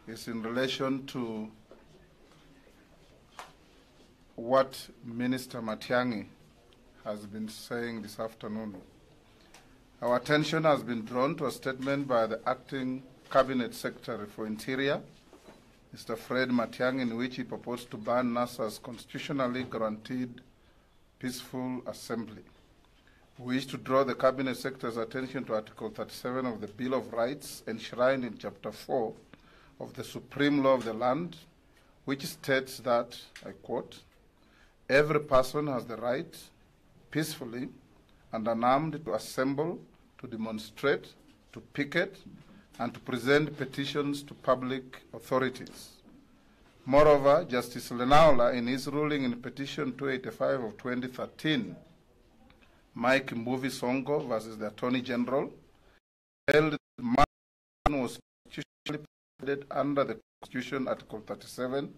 is in relation to what Minister Matiang'i has been saying this afternoon. Our attention has been drawn to a statement by the Acting Cabinet Secretary for Interior, Mr. Fred Matiang'i, in which he proposed to ban NASA's constitutionally guaranteed peaceful assembly. We wish to draw the Cabinet Secretary's attention to Article 37 of the Bill of Rights enshrined in Chapter 4 of the Supreme Law of the Land, which states that, I quote, "Every person has the right peacefully and unarmed to assemble, to demonstrate, to picket, and to present petitions to public authorities." Moreover, Justice Lenaola, in his ruling in Petition 285 of 2013, Mike Mbuvi Sonko versus the Attorney General, held that the man was constitutionally protected under the Constitution, Article 37,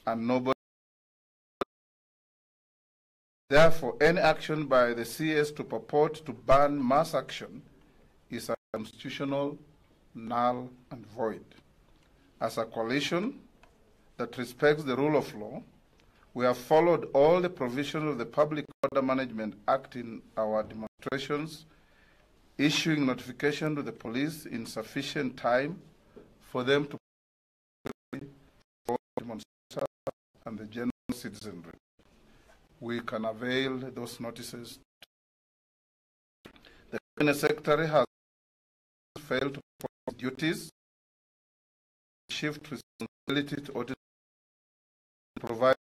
and nobody. Therefore, any action by the CS to purport to ban mass action is unconstitutional, null, and void. As a coalition that respects the rule of law, we have followed all the provisions of the Public Order Management Act in our demonstrations, issuing notification to the police in sufficient time for them to demonstrate and the general citizenry. We can avail those notices. The Cabinet Secretary has failed to perform his duties, shift responsibility to audit, provide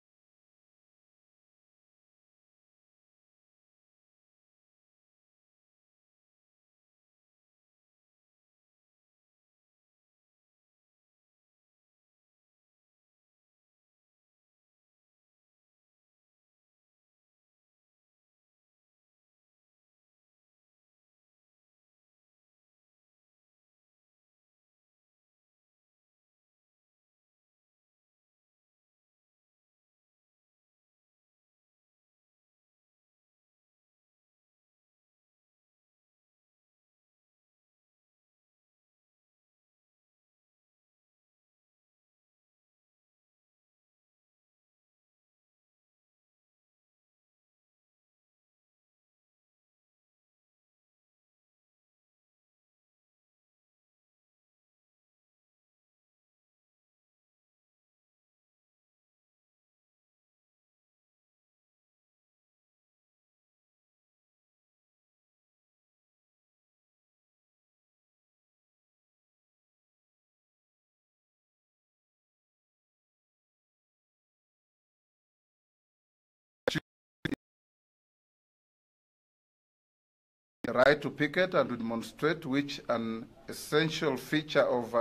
the right to picket and to demonstrate, which an essential feature of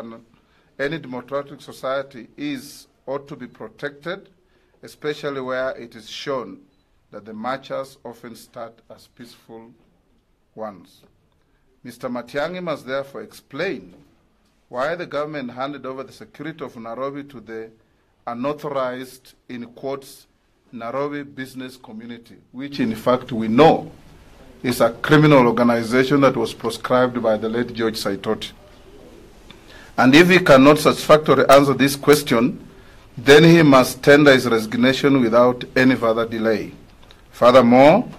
any democratic society is, ought to be protected, especially where it is shown that the marchers often start as peaceful ones. Mr. Matiang'i must therefore explain why the government handed over the security of Nairobi to the unauthorized, in quotes, Nairobi business community, which in fact we know is a criminal organization that was proscribed by the late George Saitoti. And if he cannot satisfactorily answer this question, then he must tender his resignation without any further delay. Furthermore,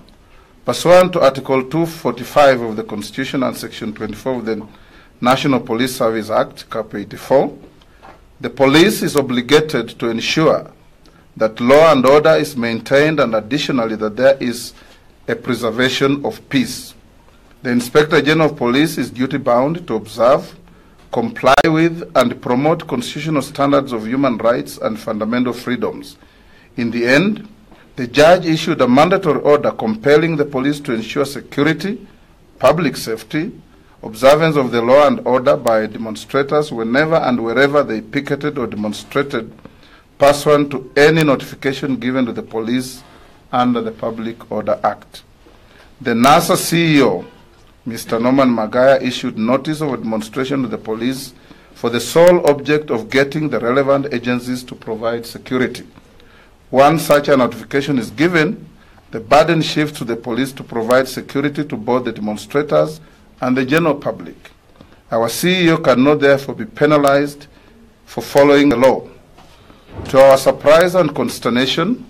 pursuant to Article 245 of the Constitution and Section 24 of the National Police Service Act, Cap 84, the police is obligated to ensure that law and order is maintained, and additionally that there is a preservation of peace. The Inspector General of Police is duty-bound to observe, comply with, and promote constitutional standards of human rights and fundamental freedoms. In the end, the judge issued a mandatory order compelling the police to ensure security, public safety, observance of the law and order by demonstrators whenever and wherever they picketed or demonstrated, pursuant to any notification given to the police under the Public Order Act. The NASA CEO, Mr. Norman Magaya, issued notice of a demonstration to the police for the sole object of getting the relevant agencies to provide security. Once such a notification is given, the burden shifts to the police to provide security to both the demonstrators and the general public. Our CEO cannot therefore be penalized for following the law. To our surprise and consternation,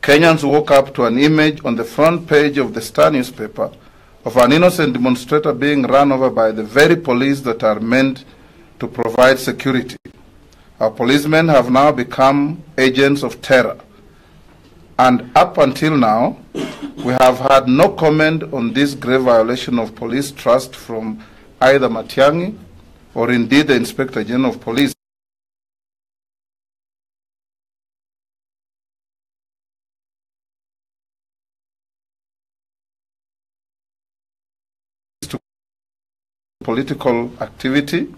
Kenyans woke up to an image on the front page of the Star newspaper of an innocent demonstrator being run over by the very police that are meant to provide security. Our policemen have now become agents of terror. And up until now, we have had no comment on this grave violation of police trust from either Matiang'i or indeed the Inspector General of Police. To political activity,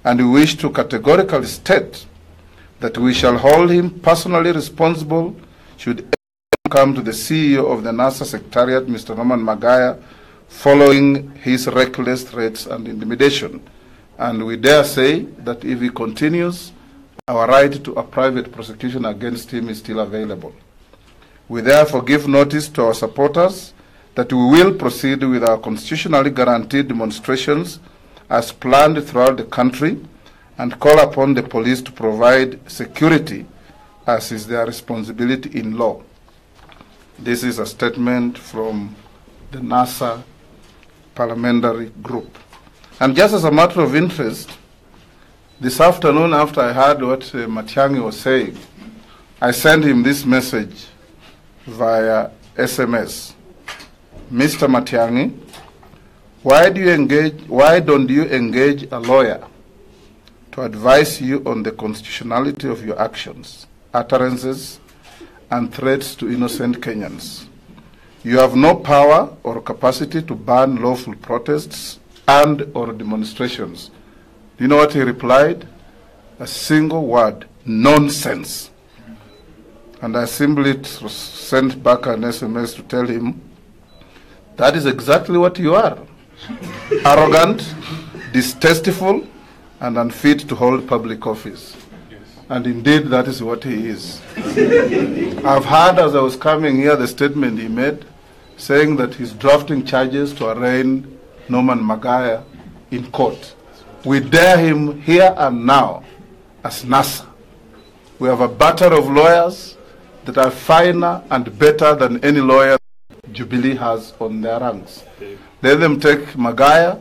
and we wish to categorically state that we shall hold him personally responsible should anyone come to the CEO of the NASA Secretariat, Mr. Norman Magaya, following his reckless threats and intimidation. And we dare say that if he continues, our right to a private prosecution against him is still available. We therefore give notice to our supporters that we will proceed with our constitutionally guaranteed demonstrations as planned throughout the country and call upon the police to provide security as is their responsibility in law. This is a statement from the NASA parliamentary group. And just as a matter of interest, this afternoon after I heard what Matiang'i was saying, I sent him this message via SMS. Mr. Matiang'i, why don't you engage a lawyer to advise you on the constitutionality of your actions, utterances, and threats to innocent Kenyans? You have no power or capacity to ban lawful protests and or demonstrations. Do you know what he replied? A single word: nonsense. And I simply sent back an SMS to tell him, that is exactly what you are. Arrogant, distasteful, and unfit to hold public office. And indeed, that is what he is. I've heard as I was coming here the statement he made, saying that he's drafting charges to arraign Norman Magaya in court. We dare him here and now as NASA. We have a battery of lawyers that are finer and better than any lawyer Jubilee has on their ranks. Let them take Magaya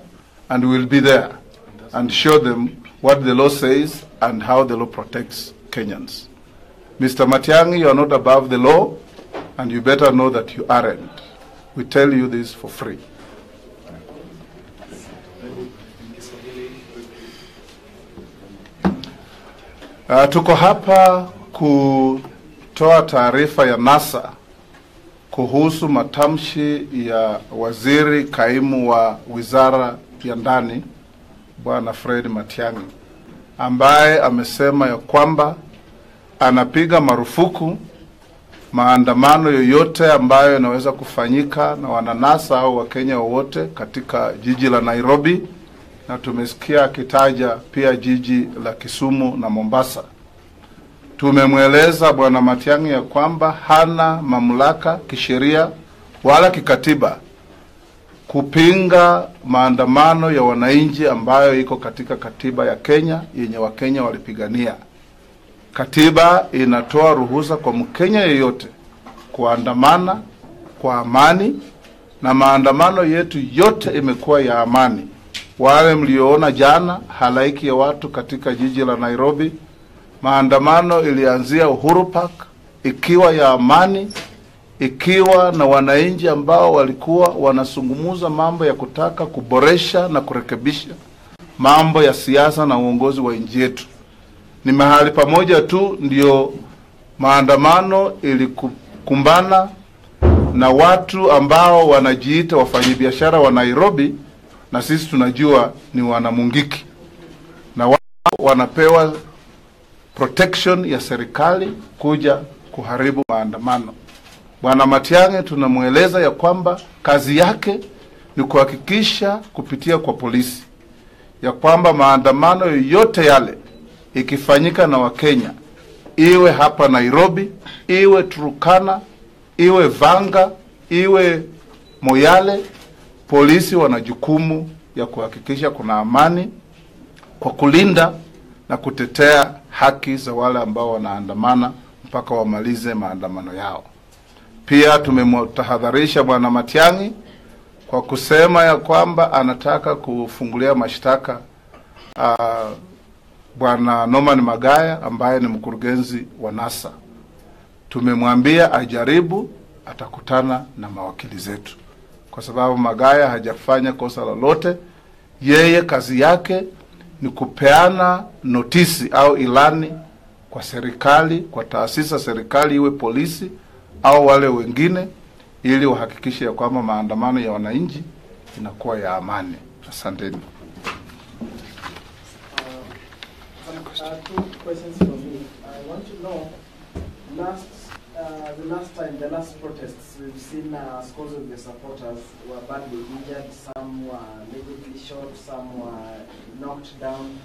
and we'll be there and show them what the law says and how the law protects Kenyans. Mr. Matiang'i, you are not above the law, and you better know that you aren't. We tell you this for free. Tuko hapa kutoa taarifa ya NASA kuhusu matamshi ya waziri kaimu wa wizara ya ndani Bwana Fred Matiang'i, ambaye amesema ya kwamba anapiga marufuku maandamano yoyote ambayo yanaweza kufanyika na wananasa au Wakenya wote katika jiji la Nairobi, na tumesikia akitaja pia jiji la Kisumu na Mombasa. Tumemweleza Bwana Matiang'i ya kwamba hana mamlaka kisheria wala kikatiba kupinga maandamano ya wananchi ambayo iko katika katiba ya Kenya yenye Wakenya walipigania. Katiba inatoa ruhusa kwa Mkenya yeyote kuandamana kwa amani, na maandamano yetu yote imekuwa ya amani. Wale mlioona jana halaiki ya watu katika jiji la Nairobi, maandamano ilianzia Uhuru Park ikiwa ya amani, ikiwa na wananchi ambao walikuwa wanasungumuza mambo ya kutaka kuboresha na kurekebisha mambo ya siasa na uongozi wa nchi yetu. Ni mahali pamoja tu ndio maandamano ilikumbana na watu ambao wanajiita wafanyabiashara wa Nairobi, na sisi tunajua ni wanamungiki, na wao wanapewa protection ya serikali kuja kuharibu maandamano. Bwana Matiang'i tunamweleza ya kwamba kazi yake ni kuhakikisha kupitia kwa polisi ya kwamba maandamano yote yale ikifanyika na Wakenya, iwe hapa Nairobi, iwe Turkana, iwe Vanga, iwe Moyale, polisi wana jukumu ya kuhakikisha kuna amani kwa kulinda na kutetea haki za wale ambao wanaandamana mpaka wamalize maandamano yao. Pia tumemtahadharisha Bwana Matiang'i kwa kusema ya kwamba anataka kufungulia mashtaka Bwana Norman Magaya ambaye ni mkurugenzi wa NASA. Tumemwambia ajaribu, atakutana na mawakili zetu, kwa sababu Magaya hajafanya kosa lolote. Yeye kazi yake ni kupeana notisi au ilani kwa serikali, kwa taasisi za serikali, iwe polisi au wale wengine, ili wahakikishe ya kwamba maandamano ya wananchi inakuwa ya amani. Asanteni. Two questions from me. I want to know, the last protests, we've seen scores of the supporters were badly injured, some were negatively shot, some were knocked down.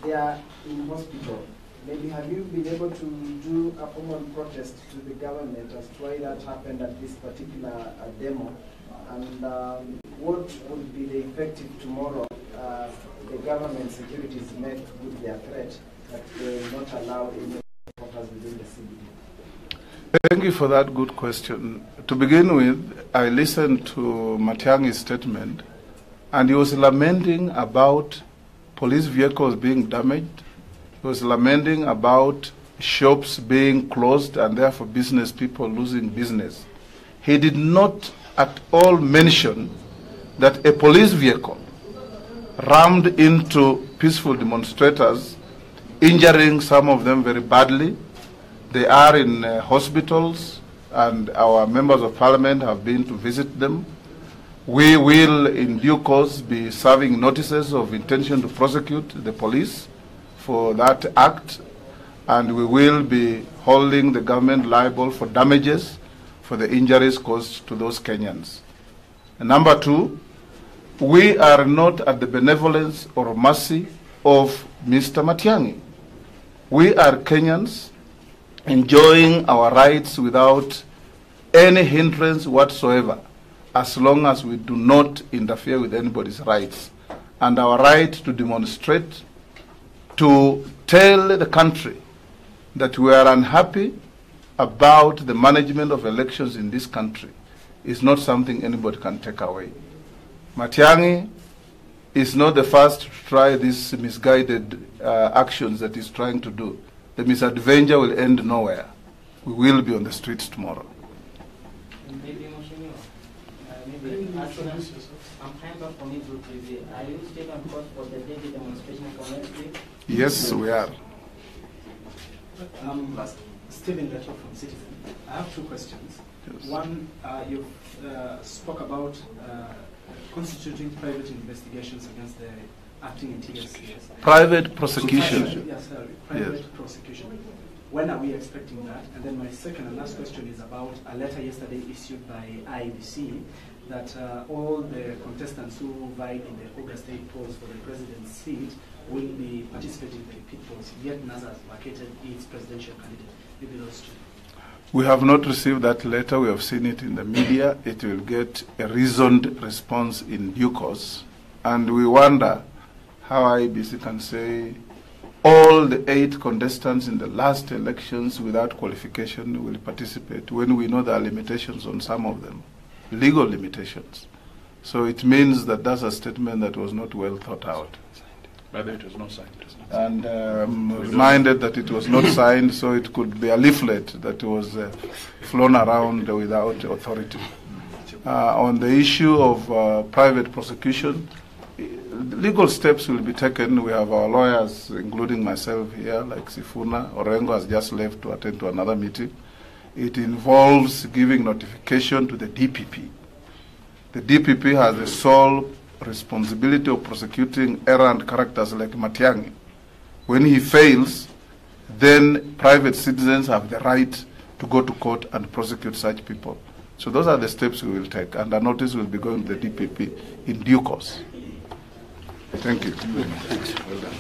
They are in hospital. Maybe have you been able to do a formal protest to the government as to why that happened at this particular demo? And what would be the effect if tomorrow the government securities met good their threat that they will not allow any supporters within the CBD? Thank you for that good question. To begin with, I listened to Matiang'i's statement, and he was lamenting about police vehicles being damaged. He was lamenting about shops being closed and therefore business people losing business. He did not at all mention that a police vehicle rammed into peaceful demonstrators, injuring some of them very badly. They are in hospitals, and our members of parliament have been to visit them. We will, in due course, be serving notices of intention to prosecute the police for that act, and we will be holding the government liable for damages for the injuries caused to those Kenyans. And number two, we are not at the benevolence or mercy of Mr. Matiang'i. We are Kenyans enjoying our rights without any hindrance whatsoever, as long as we do not interfere with anybody's rights. And our right to demonstrate, to tell the country that we are unhappy about the management of elections in this country, is not something anybody can take away. Matiang'i is not the first to try these misguided actions that he's trying to do. The misadventure will end nowhere. We will be on the streets tomorrow. Maybe I'm kind of for me to review. Are you still on course for the daily demonstration for next week? Yes, we are. Stephen Gato from Citizen. I have two questions. Yes. One, you spoke about constituting private investigations against the acting interior CS. Private prosecution. Yes, sorry. Private prosecution. When are we expecting that? And then my second and last question is about a letter yesterday issued by IEBC that all the contestants who vied in the August 8 polls for the president's seat will be participating in the repeat polls, yet NASA has vacated its presidential candidate. Maybe those two. We have not received that letter. We have seen it in the media. It will get a reasoned response in due course. And we wonder how IEBC can say all the 8 contestants in the last elections without qualification will participate when we know there are limitations on some of them, legal limitations. So it means that that's a statement that was not well thought out. But it was not signed. And I'm reminded that it was not signed, so it could be a leaflet that was flown around without authority. On the issue of private prosecution, legal steps will be taken. We have our lawyers, including myself here, like Sifuna. Orengo has just left to attend to another meeting. It involves giving notification to the DPP. The DPP has the sole responsibility of prosecuting errant characters like Matiang'i. When he fails, then private citizens have the right to go to court and prosecute such people. So those are the steps we will take, and a notice will be going to the DPP in due course. Thank you. Well done.